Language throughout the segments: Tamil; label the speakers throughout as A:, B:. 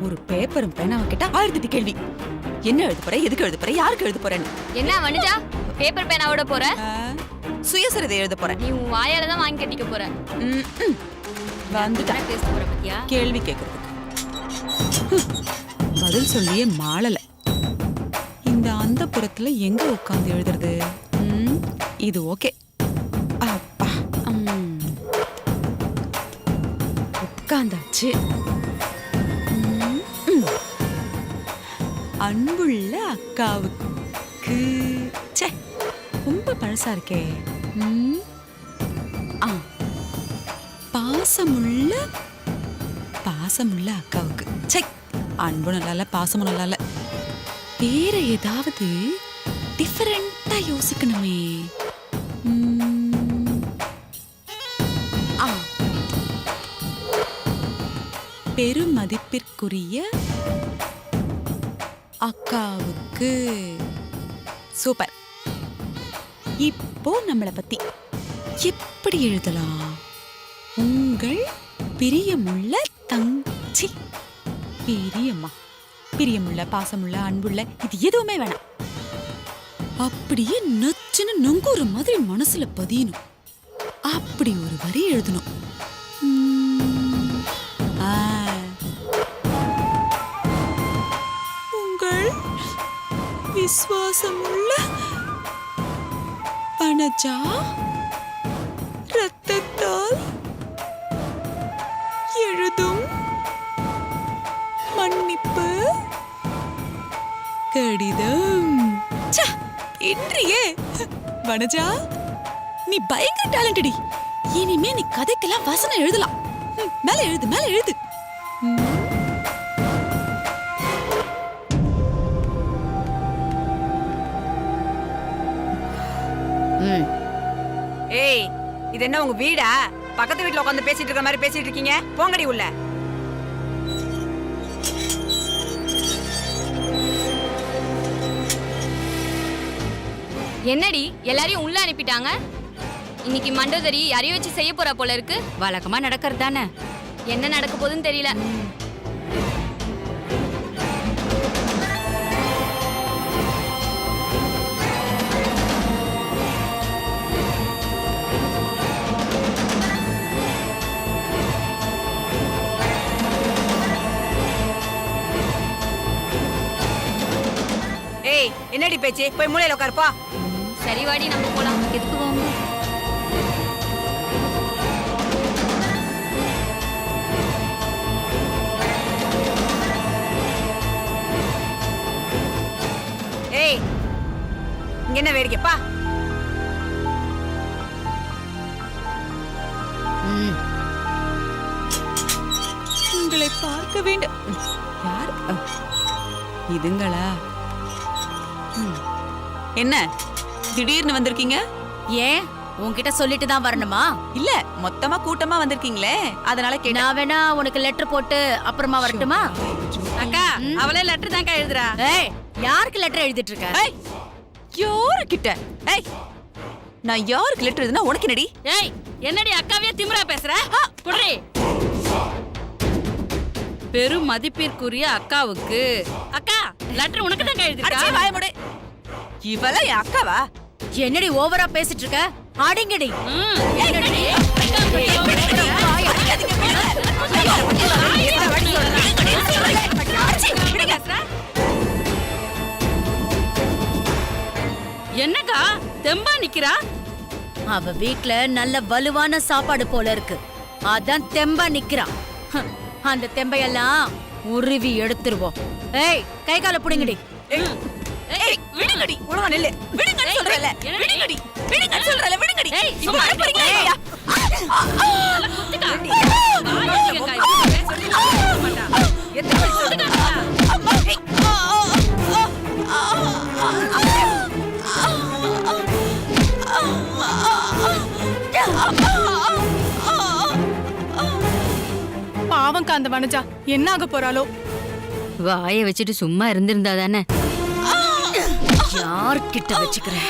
A: ஒரு பேப்பரும் பேனாவை கேட்டா 1008 கேள்வி. என்ன எழுத போற, எதுக்கு எழுத போற, யாருக்கு எழுத போறேன்னு.
B: என்ன வனுஜா பேப்பர் பேனாவோட போற?
A: சுயசரிதை எழுத போறேன்.
B: நீ உன் வாயால தான் வாங்கி கட்டிக்க போற.
A: வந்துட்டா
B: பேச போற பத்தியா?
A: கேள்வி கேட்கறதுக்கு பதில் சொல்லியே மாளல. இந்த அந்தப்புறத்துல எங்க உட்கார்ந்து எழுதுறது? இது ஓகே. அப்பா உட்கார்ந்தாச்சு. அன்புள்ள அக்காவுக்கு. ச்சே, ரொம்ப பழசா இருக்கே. பாசமுள்ள அக்காவுக்கு. ச்சே, அன்பு நல்லா இல்ல, பாசமும் நல்லா இல்ல. வேற ஏதாவது டிஃபரெண்டா யோசிக்கணுமே. பெருமதிப்பிற்குரிய அக்காவுக்கு. சூப்பர். இப்போ நம்மளை பத்தி எப்படி எழுதலாம்? உங்கள் பிரியமுள்ள தங்கச்சி. பிரியமுள்ள, பாசமுள்ள, அன்புள்ள, இது எதுவுமே வேணாம். அப்படியே நச்சுன்னு நொங்குற மாதிரி மனசுல பதியணும். அப்படி ஒரு வரி எழுதணும். உங்கள் விசுவாசமுள்ள வனஜா ரத்தத்தால் எழுதும் மன்னிப்பு கடிதம். இன்றியே வனஜா, நீ பயங்கர டேலண்டடி. இனிமே நீ கதைக்கெல்லாம் வசனம் எழுதலாம். மேல எழுது, மேல எழுது.
C: ஏய், இது என்ன உங்க வீடா? பக்கத்து வீட்ல உட்கார்ந்து பேசிட்டு இருக்க மாதிரி பேசிட்டு இருக்கீங்க. போங்கடி உள்ள.
B: என்னடி எல்லாரையும் உள்ள அனுப்பிட்டாங்க? இன்னைக்கு மண்டோதரி யாரையும் வச்சு செய்ய போறா போல இருக்கு.
D: வழக்கமா நடக்கிறது தானே.
B: என்ன நடக்க போகுதுன்னு தெரியல.
C: ஏய், என்னடி பேச்சு? போய் மூலையில உட்காருப்பா.
B: சரி வாடி, நம்ம போலாம்.
D: எதுக்கு வாங்க?
C: ஏய், இங்க என்ன வேடிக்கைப்பா?
A: உங்களை பார்க்க வேண்டும். யார் இதுங்களா? என்ன திடீர்னு வந்திருக்கீங்க?
D: ஏன் உன்கிட்ட சொல்லிட்டு தான் வரணுமா?
A: இல்ல, மொத்தமா கூட்டமா வந்திருக்கீங்களே, அதனால கேட்டேன்.
D: நான் வேணா உனக்கு லெட்டர் போட்டு அப்புறமா வரட்டுமா?
C: அக்கா, அவளே லெட்டர் தான்க்கா எழுதுறா.
D: ஏய், யாருக்கு லெட்டர் எழுதிட்டு இருக்க?
A: ஏய், யாருக்கிட்ட? ஏய், நான் யாருக்கு லெட்டர் எழுதுனா உனக்கு என்னடி?
D: ஏய், என்னடி அக்காவே திமிரா பேசுற? குடி. பெரும் மதிப்பிற்குரிய அக்காவுக்கு. அக்கா, லெட்டர் உனக்கு தான் எழுதிருக்கா?
A: அடச்சே வாய மூடு. இவள என் அக்காவா?
D: என்னடி ஓவரா பேசிட்டு இருக்க? அடிங்கடி. என்னடி? என்னக்கா தெம்பா நிக்கிறா? அவ வீட்ல நல்ல வலுவான சாப்பாடு போல இருக்கு, அதான் தெம்பா நிக்கிறா. அந்த தெம்பையெல்லாம் உருவி எடுத்துருவோம். ஏய், கை கால புடிங்கடி.
A: ஏய், விடுங்கடி. ஒழுங்கா நில்லு. விடுங்கன்னு சொல்றல. விடுங்கடி. விடுங்கன்னு சொல்றல. விடுங்கடி. ஏய், சும்மா இருப்பீங்களா இல்லையா?
E: பாவம்க்கா அந்த வனஜா, என்ன ஆக போறாளோ?
D: வாயை வச்சுட்டு சும்மா இருந்திருந்தா தானே. யார்கிட்ட வச்சுக்கிறேன்?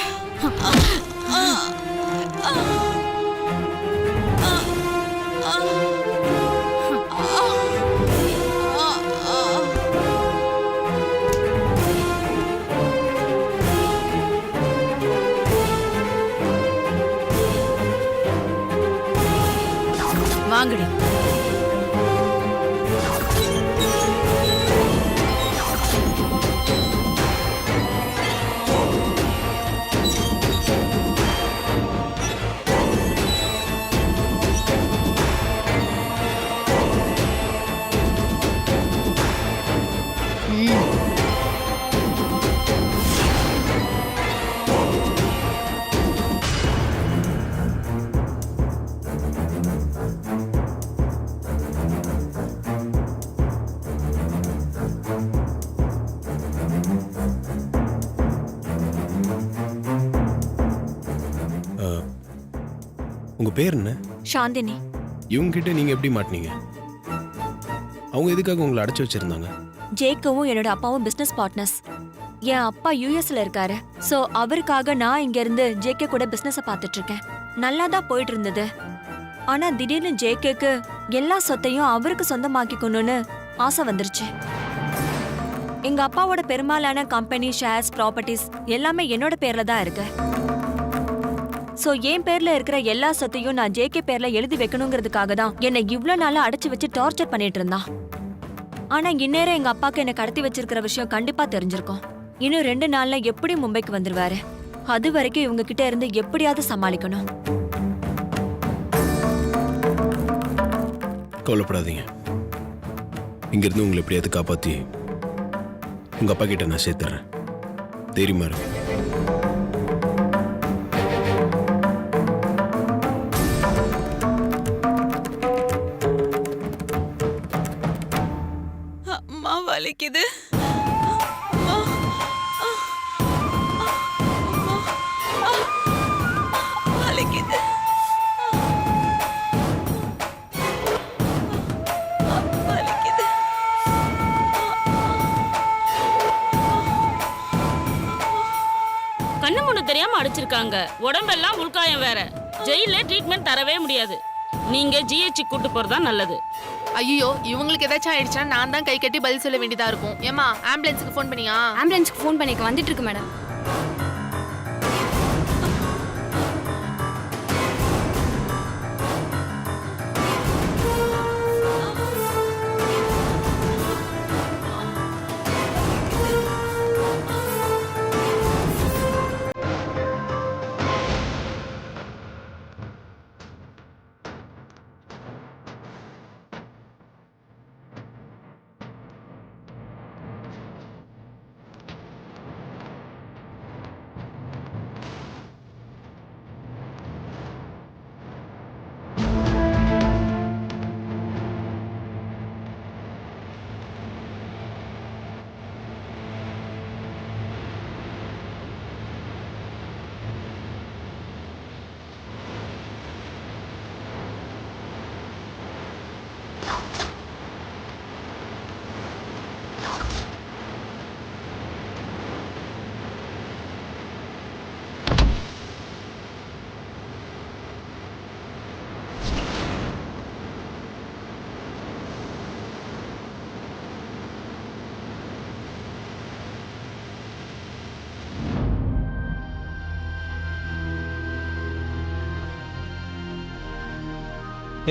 D: வாங்கடி.
F: உங்க பேர் என்ன?
B: சாந்தினி.
F: இவங்க கிட்ட நீங்க எப்படி மாட்டீங்க? அவங்க எதுக்காக உங்களை அடைச்சு வச்சிருந்தாங்க?
B: ஜேக்கவும் என்னோட அப்பாவும் பிசினஸ் பார்ட்னர்ஸ். என் அப்பா யூஎஸ்ல இருக்காரு. சோ அவருக்காக நான் இங்க இருந்து ஜேகே கூட பிசினஸ பார்த்துட்டு இருக்கேன். நல்லா தான் போயிட்டு இருந்தது. ஆனா திடீர்னு ஜேகேக்கு எல்லா சொத்தையும் அவருக்கு சொந்தமாக்கிக்கணும்னு ஆசை வந்துருச்சு. எங்க அப்பாவோட பெரும்பாலான கம்பெனி ஷேர்ஸ் ப்ராப்பர்ட்டிஸ் எல்லாமே என்னோட பேர்ல தான் இருக்கு. சோ என் பேர்ல இருக்கிற எல்லா சொத்தையும் நான் ஜேகே பேர்ல எழுதி வைக்கணுங்கிறதுக்காக தான் என்னை இவ்ளோ நாளா அடைச்சு வச்சு டார்ச்சர் பண்ணிட்டு இருந்தான். ஆனா இந்நேரம் எங்க அப்பாக்கு என்ன கடத்தி வச்சிருக்கிற விஷயம் கண்டிப்பா தெரிஞ்சிருக்கும். இன்னும் 2 நாள்ல எப்படி மும்பைக்கு வந்துருவாரு. அது வரைக்கும் இவங்க கிட்ட இருந்து எப்படியாவது சமாளிக்கணும்.
F: கவலைப்படாதீங்க. இங்க இருந்து உங்களை எப்படியாவது காப்பாத்தி உங்க அப்பா கிட்ட நான் சேர்த்துறேன். தைரியமா இருக்கு.
A: அம்மா வலிக்குது. வலிக்குது. வலிக்குது.
G: கண்ணு முன்னு தெரியாம அடிச்சிருக்காங்க. உடம்பெல்லாம் உள்காயம் வேற. ஜெயில ட்ரீட்மெண்ட் தரவே முடியாது. நீங்க ஜிஹெச் கூட்டு போறதா நல்லது.
E: ஐயோ இவங்களுக்கு ஏதாச்சும் ஆயிடுச்சா நான் தான் கை கட்டி பதில் சொல்ல வேண்டியதா இருக்கும். ஏமா ஆம்புலன்ஸுக்கு ஃபோன் பண்ணியா?
B: ஆம்புலன்ஸ்க்கு ஃபோன் பண்ணிக்க வந்துட்டு இருக்கு மேடம்.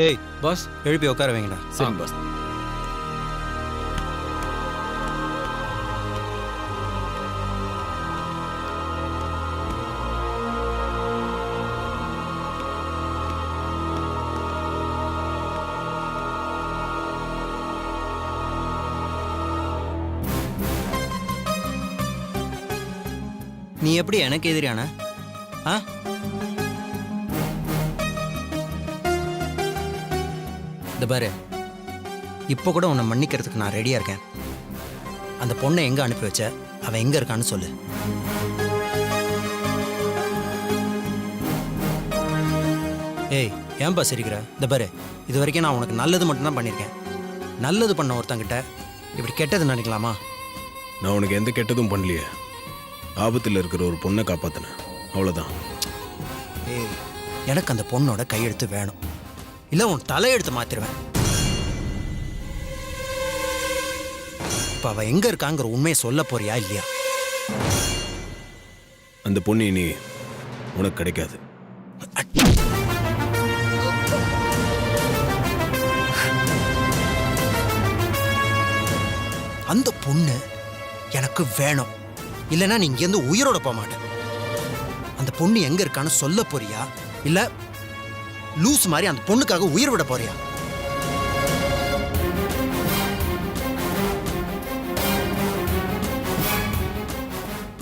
H: ஏய் பாஸ், எழுப்பி உட்கார வைங்கடா.
F: சரி பாஸ்.
H: நீ எப்படி எனக்கு எதிரியானா? ஆ, இந்த பாரு, இப்போ கூட உன்னை மன்னிக்கிறதுக்கு நான் ரெடியா இருக்கேன். அந்த பொண்ணை எங்க அனுப்பி வச்ச? அவன் எங்க இருக்கான்னு சொல்லு. ஏய், ஏன்பா சிரிக்கிற? இந்த பாரு, இது வரைக்கும் நான் உனக்கு நல்லது மட்டும்தான் பண்ணியிருக்கேன். நல்லது பண்ண ஒருத்தங்கிட்ட இப்படி கெட்டது நினைக்கலாமா?
F: நான் உனக்கு எந்த கெட்டதும் பண்ணலையே. ஆபத்தில் இருக்கிற ஒரு பொண்ணை காப்பாத்தினேன், அவ்வளோதான்.
H: ஏய், எனக்கு அந்த பொண்ணோட கையெழுத்து வேணும், இல்லை உன் தலையெழுத்து மாத்திருவேன். இப்போ அவ எங்க இருக்காங்கிற உண்மையை சொல்ல போறியா இல்லையா?
F: அந்த பொண்ணு இனி உனக்கு கிடைக்காது.
H: அந்த பொண்ணு எனக்கு வேணும், இல்லைன்னா நீ இங்கேருந்து உயிரோட போக மாட்டேன். அந்த பொண்ணு எங்க இருக்கான்னு சொல்ல போறியா, இல்ல லூஸ் மாதிரி அந்த பொண்ணுக்காக உயிர் விட போறியா?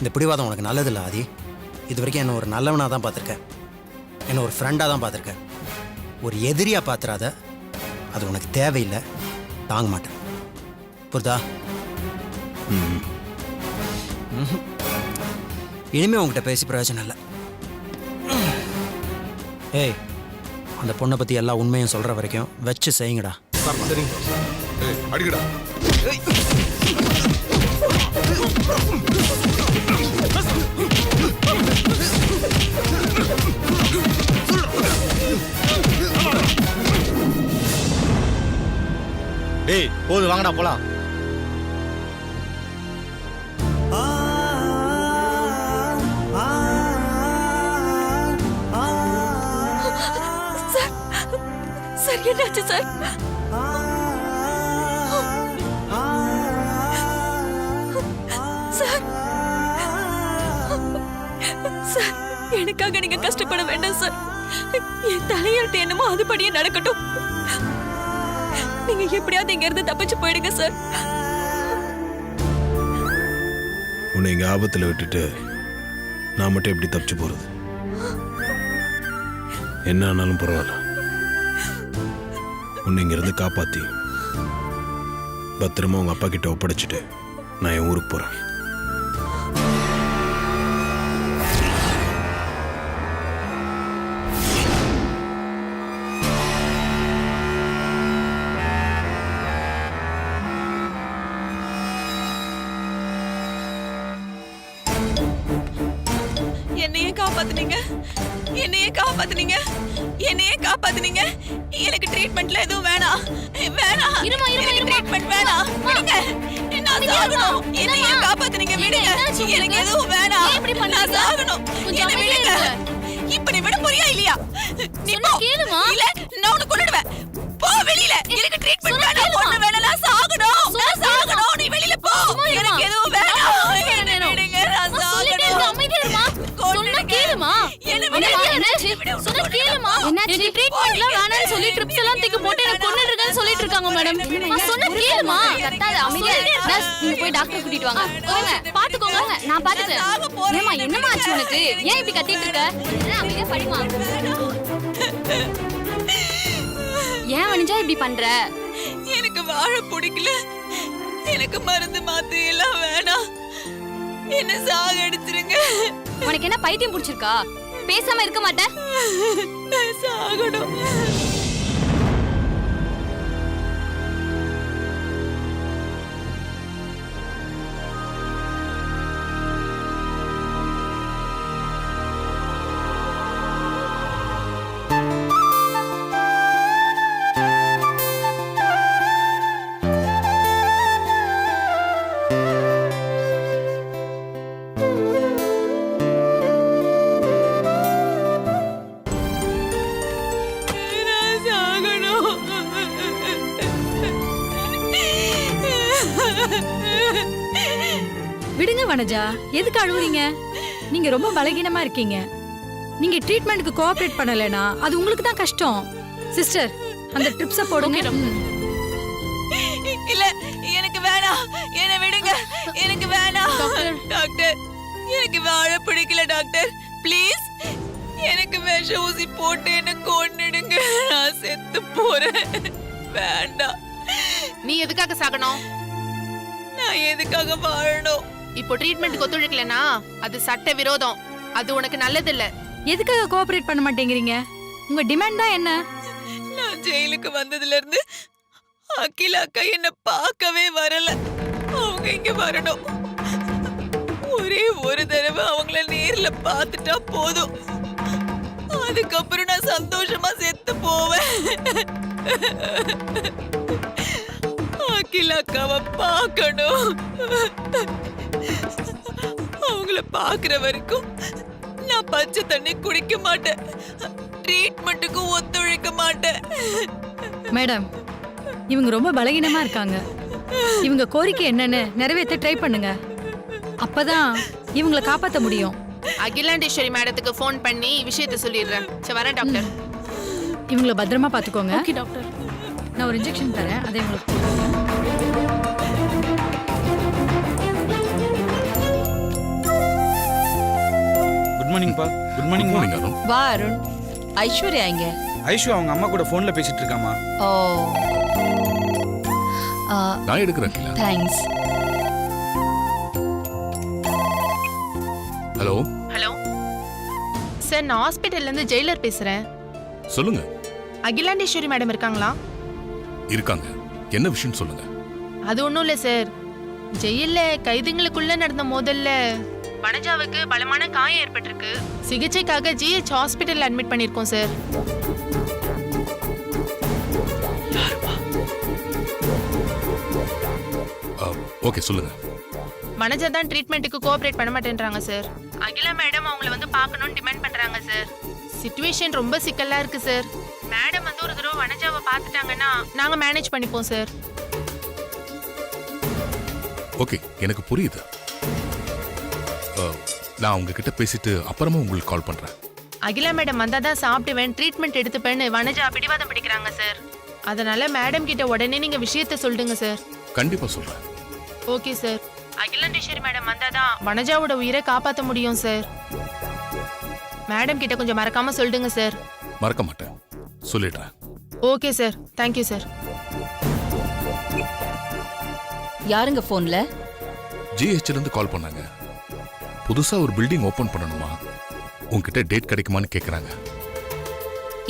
H: இந்த பிடிவாதம் உனக்கு நல்லதில்லை ஆதி. இது வரைக்கும் என்ன ஒரு நல்லவனாக தான் பார்த்துருக்கேன், என்ன ஒரு ஃப்ரெண்டாக தான் பார்த்துருக்கேன். ஒரு எதிரியாக பார்த்துறாத, அது உனக்கு தேவையில்லை, தாங்க மாட்டேன். புரிதா? இனிமே உங்ககிட்ட பேசி பிரயோஜனம் இல்லை. ஏய், அந்த பொண்ணை பற்றி எல்லா உண்மையும் சொல்கிற வரைக்கும் வச்சு செய்யுங்கடா.
I: அடிக்கடா.
J: டேய் போது வாங்கடா போலாம்.
B: சார் என்னாச்சு சார்? சார் சார் எனக்காக நீங்க கஷ்டப்பட வேண்டாம் சார். என் தலையெழுத்து என்னமோ அதுபடியே நடக்கட்டும். நீங்க எப்படியாவது இங்க இருந்து தப்பிச்சு போயிடுங்க சார்.
F: உன்னை இங்க ஆபத்துல விட்டுட்டு நான் மட்டும் எப்படி தப்பிச்சு போறது? என்ன ஆனாலும் பரவாயில்ல, உன்னை இங்க இருந்து காப்பாத்தி பத்திரமா உங்க அப்பா கிட்ட ஒப்படைச்சிட்டு நான் என் ஊருக்கு போறேன்.
C: என்னையே காப்பாத்துனீங்க, என்னையே காப்பாத்துனீங்க, என்னையே காப்பாத்துனீங்க. எனக்கு ட்ரீட்மெண்ட்ல எதுவும் வேணாம், வேணாம். ட்ரீட்மெண்ட் வேணாம், விடுங்க. நான் சாகணும். என்னையே காப்பாத்துனீங்க, விடுங்க. எனக்கு எதுவும் வேணாம், நான் சாகணும். என்ன விடுங்க. இப்ப நீ விட போறியா இல்லையா? நீ போ. இல்ல நான் உன்னை கொன்னுடுவேன். போ வெளியில. எனக்கு ட்ரீட்மெண்ட் வேணாம், ஒண்ணு வேணாம். நான் சாகணும், நான் சாகணும். நீ வெளியில போ. எனக்கு எதுவும் வேணாம். என்ன விடுங்க, நான் சாகணும்.
D: அமைதியா இருமா. சொன்னா கேளுமா. என்னாச்சு? சொன்னா கேளுமா. என்னாச்சு? ட்ரீட்மென்ட்ல வேணாம்னு சொல்லி ட்ரிப்ஸ் எல்லாம் தூக்கி போட்டு என்ன கொன்னுடுங்கன்னு சொல்லிட்டு இருக்காங்க மேடம். சொன்னா கேளுமா. கத்தாத, அமைதியா இரு. நர்ஸ், நீங்க போய் டாக்டர் கூட்டிட்டு வாங்க. போங்க, பாத்துக்கோங்க. நான் பாத்துக்கிறேன். ஏமா என்னமா ஆச்சு உனக்கு? ஏன் இப்படி கத்திட்டு இருக்க? அமைதியா படிமா. ஏன் வனிஜா இப்படி பண்ற?
C: எனக்கு வாழ பிடிக்கல. எனக்கு மருந்து மாத்திரை எல்லாம் வேணாம். என்ன சாகடிச்சிருங்க.
D: உனக்கு என்ன பைத்தியம் பிடிச்சிருக்கா? பேசாம இருக்க மாட்டேன்.
C: சாகணும்.
K: விடுங்க வனஜா, எதுக்கு அழுவுறீங்க? நீங்க ரொம்ப பலகீனமா இருக்கீங்க. நீங்க ட்ரீட்மெண்ட்க்கு கோஆபரேட் பண்ணலனா அது உங்களுக்கு தான் கஷ்டம். சிஸ்டர், அந்த ட்ரிப்ஸ போடுங்க.
C: இல்ல எனக்கு வேணாம், என்ன விடுங்க. எனக்கு வேணாம் டாக்டர். எனக்கு வாழ பிடிக்கல டாக்டர். ப்ளீஸ் எனக்கு விஷ ஊசி போட்டு என்ன கொன்னுடுங்க. நான் செத்து போறேன். வேண்டாம்.
E: நீ எதுக்காக சாகணும்?
C: நான் எதுக்காக வாழணும்?
E: இப்போ ட்ரீட்மெண்ட்க்கு ஒத்துழைக்கலனா அது சட்ட விரோதம். அது உனக்கு நல்லது இல்ல.
K: எதுக்காக கோஆபரேட் பண்ண மாட்டேங்கிறீங்க? உங்க டிமாண்ட் தான் என்ன?
C: நான் ஜெயிலுக்கு வந்ததுல இருந்து அகிலா அக்கா என்ன பார்க்கவே வரல. அவங்க இங்க வரணும். ஒரே ஒரு தடவை அவங்கள நேர்ல பார்த்துட்டா போதும். அதுக்கப்புறம் நான் சந்தோஷமா செத்து போவேன். அகிலா அக்காவை பார்க்கணும். அவங்கள பார்க்கிற வரைக்கும் நான் பச்சை தண்ணி குடிக்க மாட்டேன். ட்ரீட்மெண்ட்டுக்கு ஒத்துழைக்க மாட்டேன்.
K: மேடம், இவங்க ரொம்ப பலகீனமா இருக்காங்க. இவங்க கோரிக்கை என்னன்னு நிறைவேற்ற ட்ரை பண்ணுங்க. அப்பதான் இவங்களை காப்பாத்த முடியும்.
E: அகிலாண்டேஸ்வரி மேடத்துக்கு ஃபோன் பண்ணி விஷயத்த சொல்லிடுறேன். சரி வரேன் டாக்டர்.
K: இவங்கள பத்திரமா பாத்துக்கோங்க.
G: Okay doctor.
K: நான் ஒரு இன்ஜெக்ஷன் தரேன், அதை உங்களுக்கு போடுங்க.
I: குட் மார்னிங் பா. Good morning morning.
C: வா அருண். ஐஸ்வர்யா இங்க.
I: ஐஷு அவங்க அம்மா கூட ஃபோன்ல பேசிட்டு இருக்காமா.
C: ஓ
J: நான் எடுக்கிறேன் Akila.
C: Thanks.
J: Hello
E: hello sir, நான் ஹாஸ்பிட்டல்ல இருந்து ஜெயிலர் பேசுறேன்.
J: சொல்லுங்க.
E: அகிலாண்டேஸ்வரி மேடம் இருக்காங்களா?
J: இருக்காங்க. என்ன விஷயம் சொல்லுங்க.
E: அது ஒன்றும் இல்லை சார். ஜெயில்ல கைதிகளுக்குள்ள நடந்த மோதல்ல வனஜாவுக்கு பலமான காயம் ஏற்பட்டிருக்கு. சிகிச்சைக்காக ஜிஹெச் ஹாஸ்பிட்டல் அட்மிட் பண்ணியிருக்கோம் சார்.
J: ஓகே சொல்லுங்க.
E: வனஜா தான் ட்ரீட்மெண்ட்டுக்கு கோஆபரேட் பண்ண மாட்டேன்றாங்க சார். அகிலா மேடம் அவங்கள வந்து பார்க்கணும்னு டிமாண்ட் பண்றாங்க சார். சிச்சுவேஷன் ரொம்ப சிக்கலா இருக்கு சார். மேடம் வந்து ஒரு தடவை வனஜாவை பார்த்துட்டாங்கன்னா நாங்க மேனேஜ் பண்ணிப்போம் சார்.
J: ஓகே எனக்கு புரியுது. நான் உங்ககிட்ட பேசிட்டு அப்புறமா உங்களுக்கு கால் பண்றேன்.
E: அகிலா மேடம் வந்தா தான் சாப்பிடுவேன், ட்ரீட்மெண்ட் எடுத்துப்பேன்னு வனஜா பிடிவாதம் பிடிக்கிறாங்க சார். அதனால மேடம் கிட்ட உடனே நீங்க விஷயத்த சொல்லுங்க சார்.
J: கண்டிப்பா சொல்றேன்.
E: Okay sir. அகிலாண்டேஸ்வரி மேடம் வந்தாதான் வனஜாவோட உயிரை காப்பாற்ற முடியும் சார். மேடம் கிட்ட கொஞ்சம் மறக்காம சொல்லுங்க சார்.
J: மறக்க மாட்டேன், சொல்லிடுறேன்.
E: Okay sir, thank you sir.
C: யாருங்க போன்ல?
J: ஜிஹெச்ல இருந்து கால் பண்ணாங்க. புதுசா ஒரு பில்டிங் ஓபன் பண்ணணுமா, உங்ககிட்ட டேட் கிடைக்குமான்னு கேக்குறாங்க.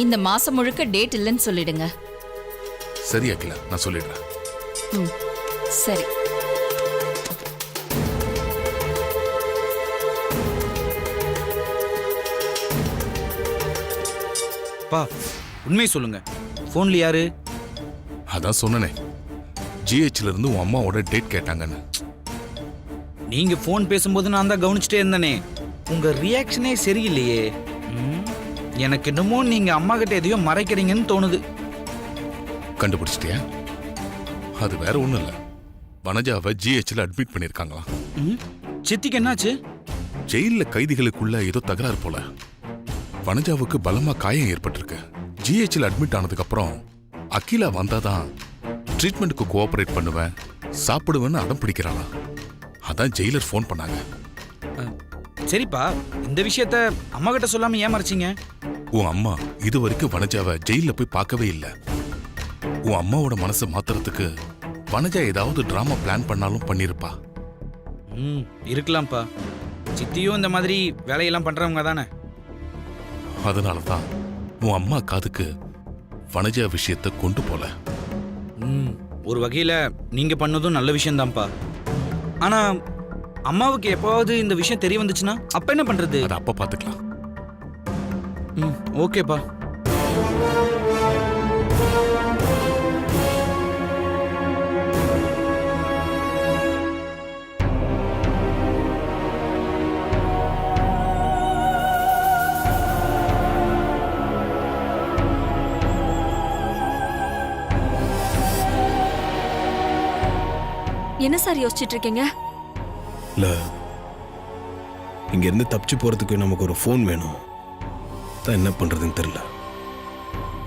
C: இந்த மாசம் முழுக்க டேட் இல்லைன்னு சொல்லிடுங்க.
J: சரி அகிலா, நான் சொல்லிடுறேன்.
C: ம் சரி.
I: பா உண்மையை சொல்லுங்க. ஃபோன்ல யாரு?
J: அதான் சொன்னனே, ஜிஹெச்ல இருந்து உன் அம்மாவோட டேட் கேட்டாங்கன்னு.
I: நீங்க ஃபோன் பேசும்போது நான் தான் கவனிச்சுட்டே இருந்தேனே. உங்க ரியாக்ஷனே சரியில்லையே. எனக்கு என்னமோ நீங்க அம்மா கிட்ட எதையோ மறைக்கிறீங்கன்னு தோணுது.
J: கண்டுபிடிச்சிட்டியா? அது வேற ஒண்ணும் இல்ல. வனஜாவை ஜிஹெச்ல அட்மிட் பண்ணிருக்காங்களாம்.
I: சித்திக்கு என்னாச்சு?
J: ஜெயில கைதிகளுக்குள்ள ஏதோ தகராறு போல. வனஜாவுக்கு பலமா காயம் ஏற்பட்டிருக்கு. ஜிஹெச்ல அட்மிட் ஆனதுக்கு அப்புறம் அகிலா வந்தாதான் ட்ரீட்மெண்ட்டுக்கு கோஆபரேட் பண்ணுவேன், சாப்பிடுவேன்னு அடம் பிடிக்கிறானா. அதான் ஜெயிலர் ஃபோன் பண்ணாங்க.
I: சரிப்பா, இந்த விஷயத்த அம்மா கிட்ட சொல்லாம ஏன் மறைச்சீங்க?
J: உன் அம்மா இது வரைக்கும் வனஜாவை ஜெயில போய் பார்க்கவே இல்லை. உன் அம்மாவோட மனசை மாத்துறதுக்கு வனஜா ஏதாவது டிராமா பிளான் பண்ணாலும் பண்ணிருப்பா.
I: இருக்கலாம்ப்பா. சித்தியும் இந்த மாதிரி வேலையெல்லாம் பண்றவங்க தானே.
J: அதனாலதான் உன் அம்மா காதுக்கு வனஜா விஷயத்தை கொண்டு போல.
I: ஒரு வகையில நீங்க பண்ணதும் நல்ல விஷயம்தான்ப்பா. ஆனா அம்மாவுக்கு எப்பவாவது இந்த விஷயம் தெரிய வந்துச்சுன்னா அப்ப என்ன பண்றது?
J: அதை அப்ப பாத்துக்கலாம்.
I: ஓகேப்பா.
B: என்ன சார் யோசிச்சுட்டு இருக்கீங்க?
F: இல்ல, இங்க இருந்து தப்பிச்சு போறதுக்கு நமக்கு ஒரு ஃபோன் வேணும். தான் என்ன பண்றதுன்னு தெரியல.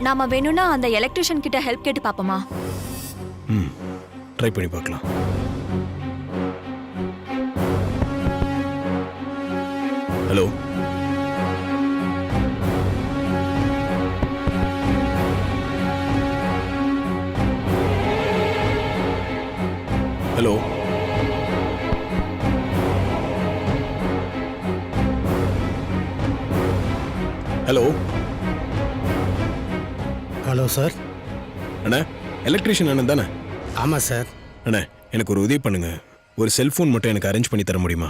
B: நாம வேணும்னா அந்த எலக்ட்ரிஷியன் கிட்ட ஹெல்ப் கேட்டு பாப்போமா?
F: ட்ரை பண்ணி பார்க்கலாம். Hello, hello, hello.
H: Hello sir.
F: அண்ணா, எலக்ட்ரிஷியன் அண்ணன் தானே?
H: ஆமாம் சார்.
F: அண்ணா, எனக்கு ஒரு உதவி பண்ணுங்க. ஒரு செல்ஃபோன் மட்டும் எனக்கு அரேஞ்ச் பண்ணி தர முடியுமா?